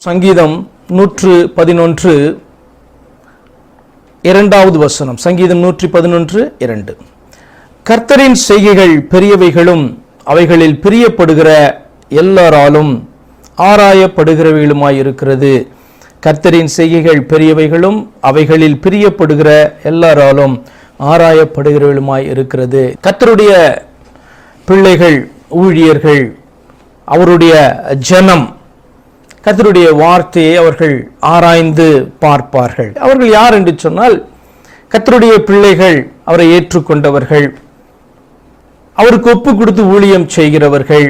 சங்கீதம் 111 இரண்டாவது வசனம். சங்கீதம் 111 2. கர்த்தரின் செய்கைகள் பெரியவைகளும் அவைகளில் பிரியப்படுகிற எல்லாராலும் ஆராயப்படுகிறவைகளுமாயிருக்கிறது. கர்த்தரின் செய்கைகள் பெரியவைகளும் அவைகளில் பிரியப்படுகிற எல்லாராலும் ஆராயப்படுகிறவைகளுமாய் இருக்கிறது. கர்த்தருடைய பிள்ளைகள், ஊழியர்கள், அவருடைய ஜனம் கர்த்தருடைய வார்த்தையை அவர்கள் ஆராய்ந்து பார்ப்பார்கள். அவர்கள் யார் என்று சொன்னால், கர்த்தருடைய பிள்ளைகள், அவரை ஏற்றுக்கொண்டவர்கள், அவருக்கு ஒப்பு கொடுத்து ஊழியம் செய்கிறவர்கள்,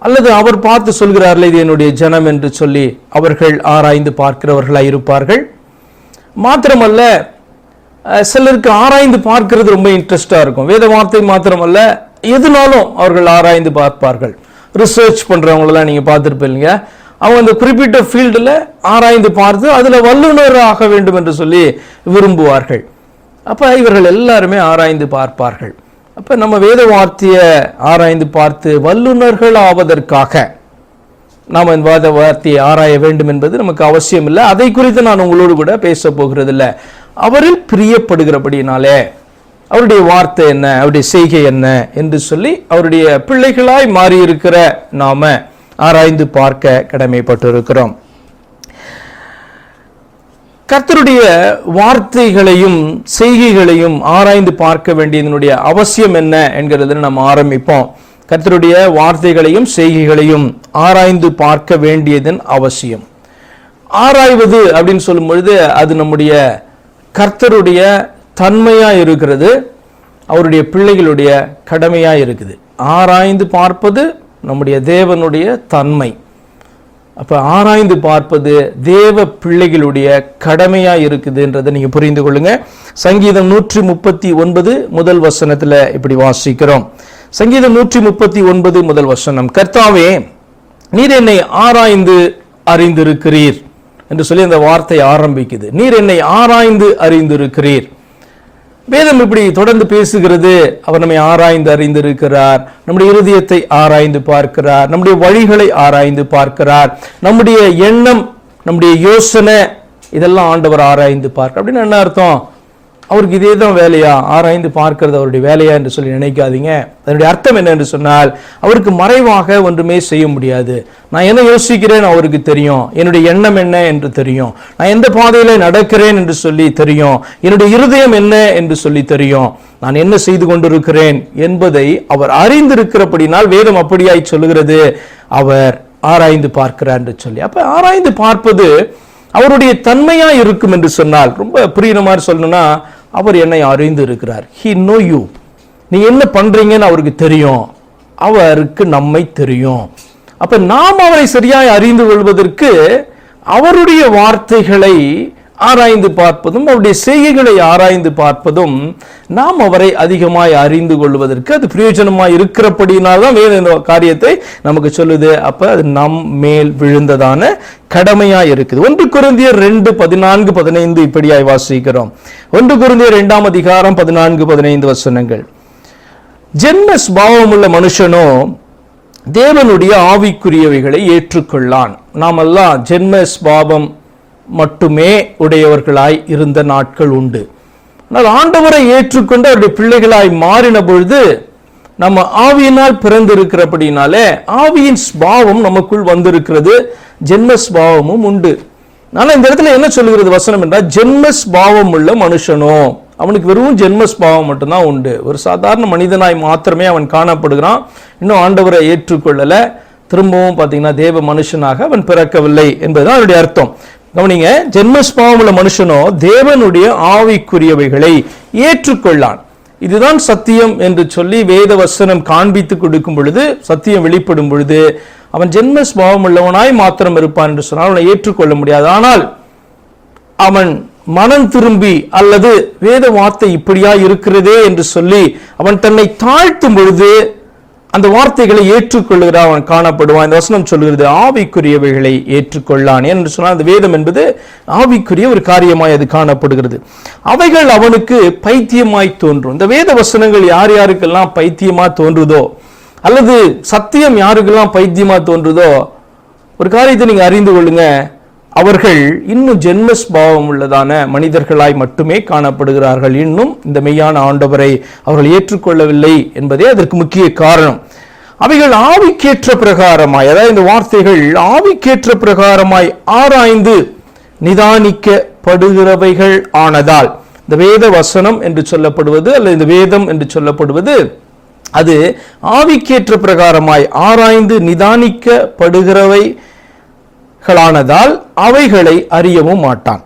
அல்லது அவர் பார்த்து சொல்கிறார்கள் இது என்னுடைய ஜனம் என்று சொல்லி அவர்கள் ஆராய்ந்து பார்க்கிறவர்களாக இருப்பார்கள். மாத்திரமல்ல, சிலருக்கு ஆராய்ந்து பார்க்கிறது ரொம்ப இன்ட்ரெஸ்டாக இருக்கும். வேத வார்த்தை மாத்திரமல்ல, எதுனாலும் அவர்கள் ஆராய்ந்து பார்ப்பார்கள். ரிசர்ச் பண்ணுறவங்களெல்லாம் நீங்கள் பார்த்துருப்பீங்க. அவங்க அந்த குறிப்பிட்ட ஃபீல்டில் ஆராய்ந்து பார்த்து அதில் வல்லுநர் ஆக வேண்டும் என்று சொல்லி விரும்புவார்கள். அப்போ இவர்கள் எல்லாருமே ஆராய்ந்து பார்ப்பார்கள். அப்போ நம்ம வேத வார்த்தையை ஆராய்ந்து பார்த்து வல்லுநர்கள் ஆவதற்காக நாம் இந்த வேத வார்த்தையை ஆராய வேண்டும் என்பது நமக்கு அவசியம் இல்லை. அதை குறித்து நான் உங்களோடு கூட பேச போகிறதில்லை. அவரில் பிரியப்படுகிறபடினாலே அவருடைய வார்த்தை என்ன, அவருடைய செய்கை என்ன என்று சொல்லி அவருடைய பிள்ளைகளாய் மாறியிருக்கிற நாம ஆராய்ந்து பார்க்க கடமைப்பட்டிருக்கிறோம். கர்த்தருடைய வார்த்தைகளையும் செய்கைகளையும் ஆராய்ந்து பார்க்க வேண்டியதனுடைய அவசியம் என்ன என்கிறத நாம் ஆரம்பிப்போம். கர்த்தருடைய வார்த்தைகளையும் செய்கைகளையும் ஆராய்ந்து பார்க்க வேண்டியதன் அவசியம். ஆராய்வது அப்படின்னு சொல்லும் பொழுது அது நம்முடைய கர்த்தருடைய தன்மையா இருக்கிறது, அவருடைய பிள்ளைகளுடைய கடமையா இருக்குது. ஆராய்ந்து பார்ப்பது நம்முடைய தேவனுடைய தன்மை. அப்ப ஆராய்ந்து பார்ப்பது தேவ பிள்ளைகளுடைய கடமையா இருக்குதுன்றதை நீங்க புரிந்து கொள்ளுங்க. சங்கீதம் 139 முதல் வசனத்துல இப்படி வாசிக்கிறோம். சங்கீதம் 139 முதல் வசனம். கர்த்தாவே, நீர் என்னை ஆராய்ந்து அறிந்திருக்கிறீர் என்று சொல்லி அந்த வார்த்தை ஆரம்பிக்குது. நீர் என்னை ஆராய்ந்து அறிந்திருக்கிறீர். வேதம் இப்படி தொடர்ந்து பேசுகிறது. அவர் நம்மை ஆராய்ந்து அறிந்திருக்கிறார், நம்முடைய இருதயத்தை ஆராய்ந்து பார்க்கிறார், நம்முடைய வழிகளை ஆராய்ந்து பார்க்கிறார், நம்முடைய எண்ணம், நம்முடைய யோசனை இதெல்லாம் ஆண்டவர் ஆராய்ந்து பார்க்க. அப்படின்னு என்ன அர்த்தம்? அவருக்கு இதே தான் வேலையா? ஆராய்ந்து பார்க்கிறது அவருடைய வேலையா என்று சொல்லி நினைக்காதீங்க. அதனுடைய அர்த்தம் என்ன என்று சொன்னால், அவருக்கு மறைவாக ஒன்றுமே செய்ய முடியாது. நான் என்ன யோசிக்கிறேன் அவருக்கு தெரியும், என்னுடைய எண்ணம் என்ன என்று தெரியும், நான் எந்த பாதையில நடக்கிறேன் என்று சொல்லி தெரியும், என்னுடைய இருதயம் என்ன என்று சொல்லி தெரியும், நான் என்ன செய்து கொண்டிருக்கிறேன் என்பதை அவர் அறிந்திருக்கிறபடினால் வேதம் அப்படியாய் சொல்லுகிறது, அவர் ஆராய்ந்து பார்க்கிறார் என்று சொல்லி. அப்ப ஆராய்ந்து பார்ப்பது அவருடைய தன்மையா இருக்கும் என்று சொன்னால், ரொம்ப புரியுற மாதிரி சொல்லணும்னா, அவர் என்னை அறிந்து இருக்கிறார். He know you. நீ என்ன பண்றீங்கன்னு அவருக்கு தெரியும், அவருக்கு நம்மை தெரியும். அப்ப நாம் அவரை சரியாய் அறிந்து கொள்வதற்கு அவருடைய வார்த்தைகளை ஆராய்ந்து பார்ப்பதும் அவருடைய செய்கைகளை ஆராய்ந்து பார்ப்பதும் நாம் அவரை அதிகமாய் அறிந்து கொள்வதற்கு அது பிரயோஜனமாய் இருக்கிறபடினால்தான் வேத இந்த காரியத்தை நமக்கு சொல்லுது. அப்ப அது நம் மேல் விழுந்ததான கடமையா இருக்குது. 1 கொரிந்தியர் 2:14-15 இப்படியாய் வாசிக்கிறோம். 1 கொரிந்தியர் 2ஆம் அதிகாரம் 14-15 வசனங்கள். ஜென்ம ஸ்பாவமுள்ள மனுஷனோ தேவனுடைய ஆவிக்குரியவைகளை ஏற்றுக்கொள்ளான். நாமெல்லாம் ஜென்ம ஸ்பாவம் மட்டுமே உடையவர்களாய் இருந்த நாட்கள் உண்டு. ஆனால் ஆண்டவரை ஏற்றுக்கொண்டு அவருடைய பிள்ளைகளாய் மாறின பொழுது நம்ம ஆவியினால் பிறந்திருக்கிறபடினாலே ஆவியின் ஸ்பாவம் நமக்குள் வந்திருக்கிறது, ஜென்ம ஸ்பாவமும் உண்டு. ஆனால் இந்த இடத்துல என்ன சொல்லுகிறது வசனம் என்றால், ஜென்ம ஸ்பாவம் உள்ள மனுஷனோ, அவனுக்கு வெறும் ஜென்ம ஸ்பாவம் மட்டும்தான் உண்டு. ஒரு சாதாரண மனிதனாய் மாத்திரமே அவன் காணப்படுகிறான். இன்னும் ஆண்டவரை ஏற்றுக்கொள்ளல, திரும்பவும் பார்த்தீங்கன்னா தேவ மனுஷனாக அவன் பிறக்கவில்லை என்பதுதான் அவருடைய அர்த்தம். கவனிங்க, ஜென்மஸ்பாவம் உள்ள மனுஷனோ தேவனுடைய ஆவிக்குரியவைகளை ஏற்றுக்கொள்ளான். இதுதான் சத்தியம் என்று சொல்லி வேத வசனம் காண்பித்து கொடுக்கும் பொழுது, சத்தியம் வெளிப்படும் பொழுது அவன் ஜென்மஸ்பாவம் உள்ளவனாய் மாத்திரம் இருப்பான் என்று சொன்னால் அவனை ஏற்றுக்கொள்ள முடியாது. ஆனால் அவன் மனம் திரும்பி அல்லது வேத வார்த்தை இப்படியா இருக்கிறதே என்று சொல்லி அவன் தன்னை தாழ்த்தும் பொழுது அந்த வார்த்தைகளை ஏற்றுக்கொள்ளுகிறான், அவன் காணப்படுவான். இந்த வசனம் சொல்கிறது ஆவிக்குரியவைகளை ஏற்றுக்கொள்ளான் என்று சொன்னால், அந்த வேதம் என்பது ஆவிக்குரிய ஒரு காரியமாய் அது காணப்படுகிறது. அவைகள் அவனுக்கு பைத்தியமாய் தோன்றும். இந்த வேத வசனங்கள் யார் யாருக்கெல்லாம் பைத்தியமா தோன்றுதோ, அல்லது சத்தியம் யாருக்கெல்லாம் பைத்தியமா தோன்றுதோ, ஒரு காரியத்தை நீங்க அறிந்து கொள்ளுங்க, அவர்கள் இன்னும் ஜென்மஸ்பாவம் உள்ளதான மனிதர்களாய் மட்டுமே காணப்படுகிறார்கள். இன்னும் இந்த மெய்யான ஆண்டவரை அவர்கள் ஏற்றுக்கொள்ளவில்லை என்பதே அதற்கு முக்கிய காரணம். அவைகள் ஆவிக்கேற்ற பிரகாரமாய், அதாவது இந்த வார்த்தைகள் ஆவிக்கேற்ற பிரகாரமாய் ஆராய்ந்து நிதானிக்கப்படுகிறவைகள் ஆனதால், இந்த வேத வசனம் என்று சொல்லப்படுவது அல்லது இந்த வேதம் என்று சொல்லப்படுவது அது ஆவிக்கேற்ற பிரகாரமாய் ஆராய்ந்து நிதானிக்கப்படுகிறவைகளானதால் அவைகளை அறியவும் மாட்டான்.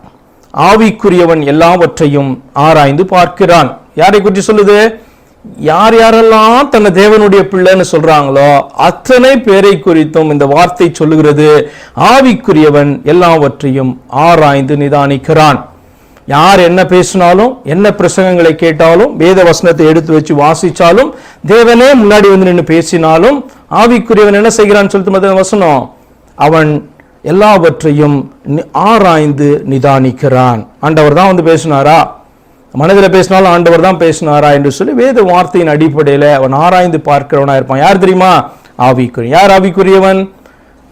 ஆவிக்குரியவன் எல்லாவற்றையும் ஆராய்ந்து பார்க்கிறான். யாரை குறித்து சொல்லுது? யார் யாரெல்லாம் தன்னை தேவனுடைய பிள்ளைன்னு சொல்றாங்களோ அத்தனை பேரை குறித்தும் இந்த வார்த்தை சொல்லுகிறது. ஆவிக்குரியவன் எல்லாவற்றையும் ஆராய்ந்து நிதானிக்கிறான். யார் என்ன பேசினாலும், என்ன பிரசங்கங்களை கேட்டாலும், வேத வசனத்தை எடுத்து வச்சு வாசிச்சாலும், தேவனே முன்னாடி வந்து நின்று பேசினாலும், ஆவிக்குரியவன் என்ன செய்கிறான்னு சொல்லிட்டு வசனம், அவன் எல்லாவற்றையும் ஆராய்ந்து நிதானிக்கிறான். ஆண்டவர் தான் வந்து பேசினாரா, மனதில் பேசினாலும் ஆண்டவர் தான் பேசினாரா என்று சொல்லி வேத வார்த்தையின் அடிப்படையில் அவன் ஆராய்ந்து பார்க்கிறவனா இருப்பான். யார் தெரியுமா? ஆவிக்குரியவன். யார் ஆவிக்குரியவன்?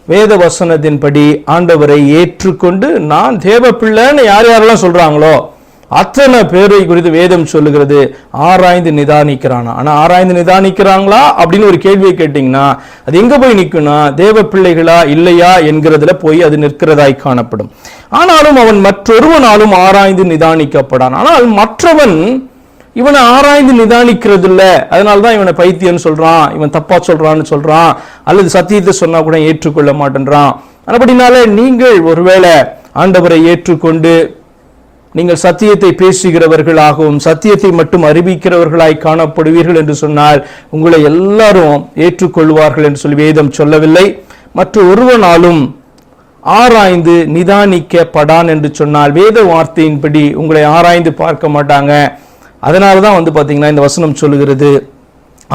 வேத வசனத்தின்படி ஆண்டவரை ஏற்றுக்கொண்டு நான் தேவ பிள்ளைன்னு யார் யாரெல்லாம் சொல்றாங்களோ அத்தனை பேரை குறித்து வேதம் சொல்லுகிறது ஆராய்ந்து நிதானிக்கிறானா. ஆனா ஆராய்ந்து நிதானிக்கிறாங்களா அப்படின்னு ஒரு கேள்வியை கேட்டீங்கன்னா அது எங்க போய் நிற்கும்னா, தேவ பிள்ளைகளா இல்லையா என்கிறதுல போய் அது நிற்கிறதாய் காணப்படும். ஆனாலும் அவன் மற்றொருவனாலும் ஆராய்ந்து நிதானிக்கப்படான். ஆனால் மற்றவன் இவனை ஆராய்ந்து நிதானிக்கிறது இல்ல, அதனால்தான் இவனை பைத்தியன்னு சொல்றான், இவன் தப்பா சொல்றான்னு சொல்றான், அல்லது சத்தியத்தை சொன்னா கூட ஏற்றுக்கொள்ள மாட்டேன்றான். அப்படினாலே நீங்கள் ஒருவேளை ஆண்டவரை ஏற்றுக்கொண்டு நீங்கள் சத்தியத்தை பேசுகிறவர்களாகவும் சத்தியத்தை மட்டும் அறிவிக்கிறவர்களாய் காணப்படுவீர்கள் என்று சொன்னால் உங்களை எல்லாரும் ஏற்றுக்கொள்வார்கள் என்று சொல்லி வேதம் சொல்லவில்லை. மற்ற ஒருவனாலும் ஆராய்ந்து நிதானிக்கப்படான் என்று சொன்னால் வேத வார்த்தையின்படி உங்களை ஆராய்ந்து பார்க்க மாட்டாங்க. அதனாலதான் வந்து பாத்தீங்கன்னா இந்த வசனம் சொல்லுகிறது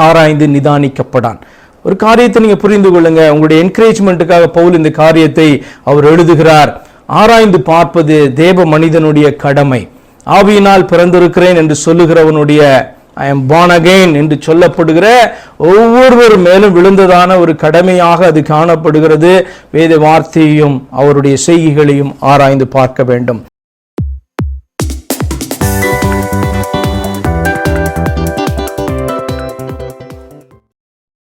ஆராய்ந்து நிதானிக்கப்படான். ஒரு காரியத்தை நீங்க புரிந்து கொள்ளுங்க, உங்களுடைய என்கரேஜ்மெண்ட்டுக்காக பவுல் இந்த காரியத்தை அவர் எழுதுகிறார். ஆராய்ந்து பார்ப்பது தேவ மனிதனுடைய கடமை. ஆவியினால் பிறந்திருக்கிறேன் என்று சொல்லுகிறவனுடைய ஐ எம் born again என்று சொல்லப்படுகிற ஒவ்வொருவர் மேலும் விழுந்ததான ஒரு கடமையாக அது காணப்படுகிறது. வேத வார்த்தையையும் அவருடைய செய்கைகளையும் ஆராய்ந்து பார்க்க வேண்டும்.